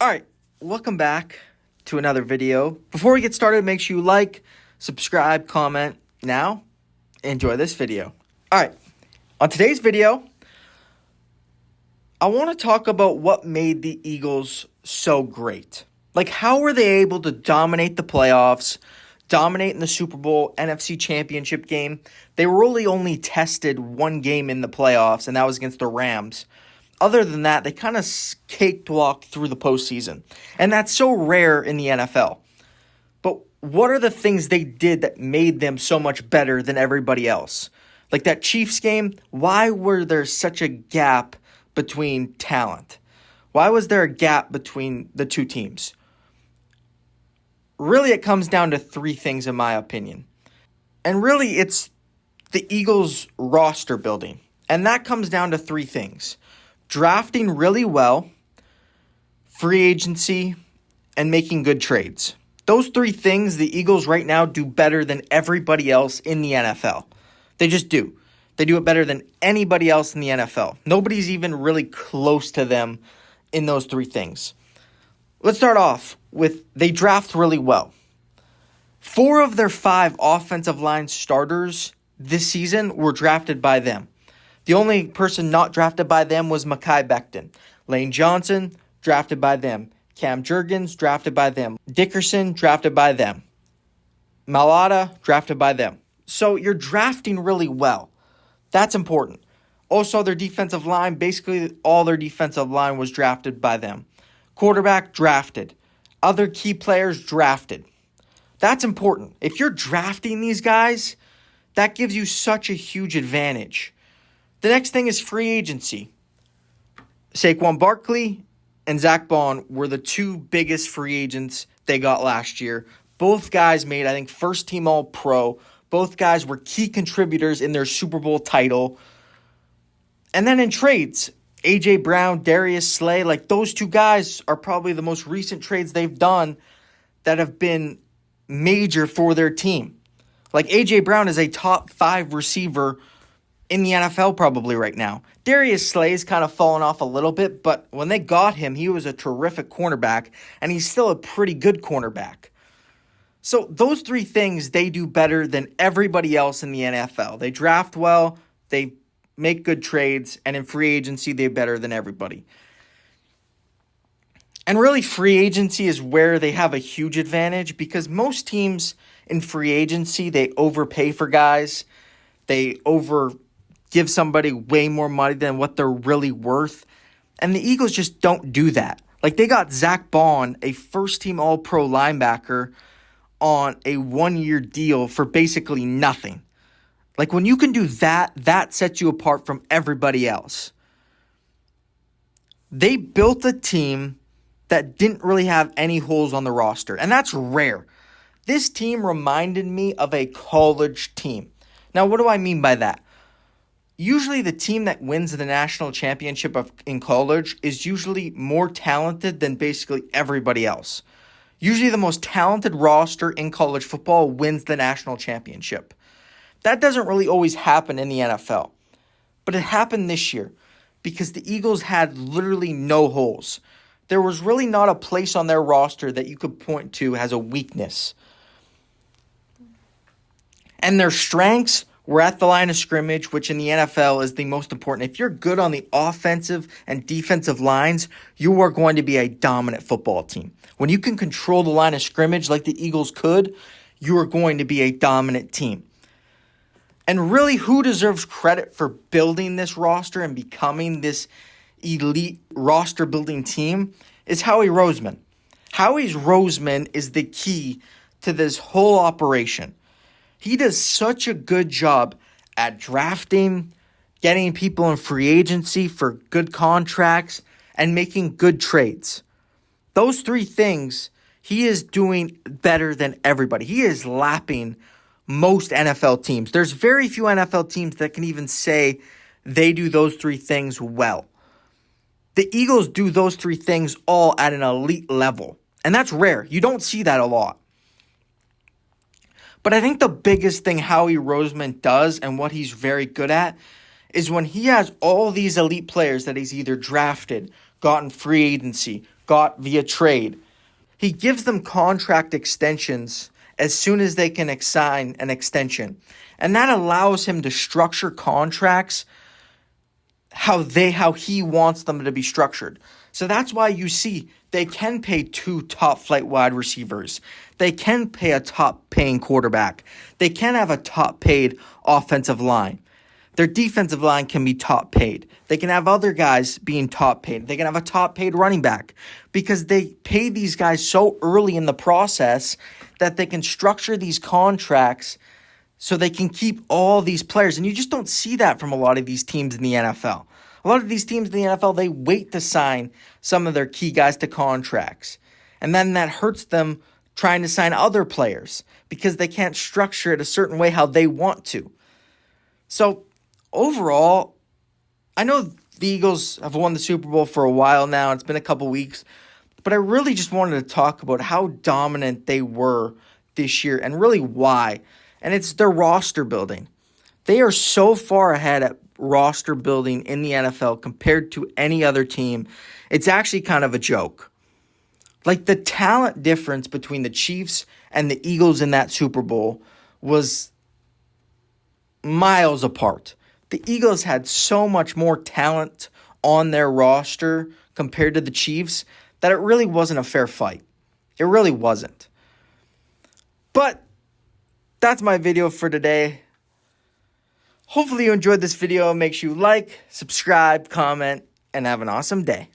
Alright, welcome back to another video. Before we get started, make sure you like, subscribe, comment. Now, enjoy this video. Alright, on today's video, I want to talk about what made the Eagles so great. Like, how were they able to dominate the playoffs, dominate in the Super Bowl, NFC Championship game? They were really only tested one game in the playoffs, and that was against the Rams. Other than that, they kind of cakewalked through the postseason. And that's so rare in the NFL. But what are the things they did that made them so much better than everybody else? Like that Chiefs game, why were there such a gap between talent? Why was there a gap between the two teams? Really, it comes down to three things in my opinion. And really, it's the Eagles' roster building. And that comes down to three things. Drafting really well, free agency, and making good trades. Those three things the Eagles right now do better than everybody else in the NFL. They just do. They do it better than anybody else in the NFL. Nobody's even really close to them in those three things. Let's start off with they draft really well. 4 of their 5 offensive line starters this season were drafted by them. The only person not drafted by them was Mekhi Becton. Lane Johnson, drafted by them. Cam Jurgens, drafted by them. Dickerson, drafted by them. Malata, drafted by them. So you're drafting really well. That's important. Also, their defensive line, basically all their defensive line was drafted by them. Quarterback, drafted. Other key players, drafted. That's important. If you're drafting these guys, that gives you such a huge advantage. The next thing is free agency. Saquon Barkley and Zach Bond were the 2 biggest free agents they got last year. Both guys made, I think, first-team All-Pro. Both guys were key contributors in their Super Bowl title. And then in trades, A.J. Brown, Darius Slay, like those 2 guys are probably the most recent trades they've done that have been major for their team. Like A.J. Brown is a top 5 receiver in the NFL probably right now. Darius Slay's kind of fallen off a little bit, but when they got him, he was a terrific cornerback, and he's still a pretty good cornerback. So those 3 things they do better than everybody else in the NFL. They draft well, they make good trades, and in free agency, they're better than everybody. And really, free agency is where they have a huge advantage because most teams in free agency, they overpay for guys. They give somebody way more money than what they're really worth. And the Eagles just don't do that. Like, they got Zach Bond, a first-team All-Pro linebacker, on a 1-year deal for basically nothing. Like, when you can do that, that sets you apart from everybody else. They built a team that didn't really have any holes on the roster, and that's rare. This team reminded me of a college team. Now, what do I mean by that? Usually the team that wins the national championship in college is usually more talented than basically everybody else. Usually the most talented roster in college football wins the national championship. That doesn't really always happen in the NFL. But it happened this year because the Eagles had literally no holes. There was really not a place on their roster that you could point to as a weakness. And their strengths were at the line of scrimmage, which in the NFL is the most important. If you're good on the offensive and defensive lines, you are going to be a dominant football team. When you can control the line of scrimmage like the Eagles could, you are going to be a dominant team. And really, who deserves credit for building this roster and becoming this elite roster-building team is Howie Roseman. Howie Roseman is the key to this whole operation. He does such a good job at drafting, getting people in free agency for good contracts, and making good trades. Those 3 things, he is doing better than everybody. He is lapping most NFL teams. There's very few NFL teams that can even say they do those 3 things well. The Eagles do those 3 things all at an elite level, and that's rare. You don't see that a lot. But I think the biggest thing Howie Roseman does and what he's very good at is when he has all these elite players that he's either drafted, got in free agency, got via trade. He gives them contract extensions as soon as they can sign an extension. And that allows him to structure contracts how he wants them to be structured. So that's why you see they can pay 2 top flight wide receivers. They can pay a top paying quarterback. They can have a top paid offensive line. Their defensive line can be top paid. They can have other guys being top paid. They can have a top paid running back because they pay these guys so early in the process that they can structure these contracts so they can keep all these players. And you just don't see that from a lot of these teams in the NFL. A lot of these teams in the NFL, they wait to sign some of their key guys to contracts. And then that hurts them trying to sign other players because they can't structure it a certain way how they want to. So overall, I know the Eagles have won the Super Bowl for a while now. It's been a couple weeks. But I really just wanted to talk about how dominant they were this year and really why. And it's their roster building. They are so far ahead at roster building in the NFL compared to any other team. It's actually kind of a joke. Like the talent difference between the Chiefs and the Eagles in that Super Bowl was miles apart. The Eagles had so much more talent on their roster compared to the Chiefs that it really wasn't a fair fight. It really wasn't. But that's my video for today. Hopefully you enjoyed this video. Make sure you like, subscribe, comment, and have an awesome day.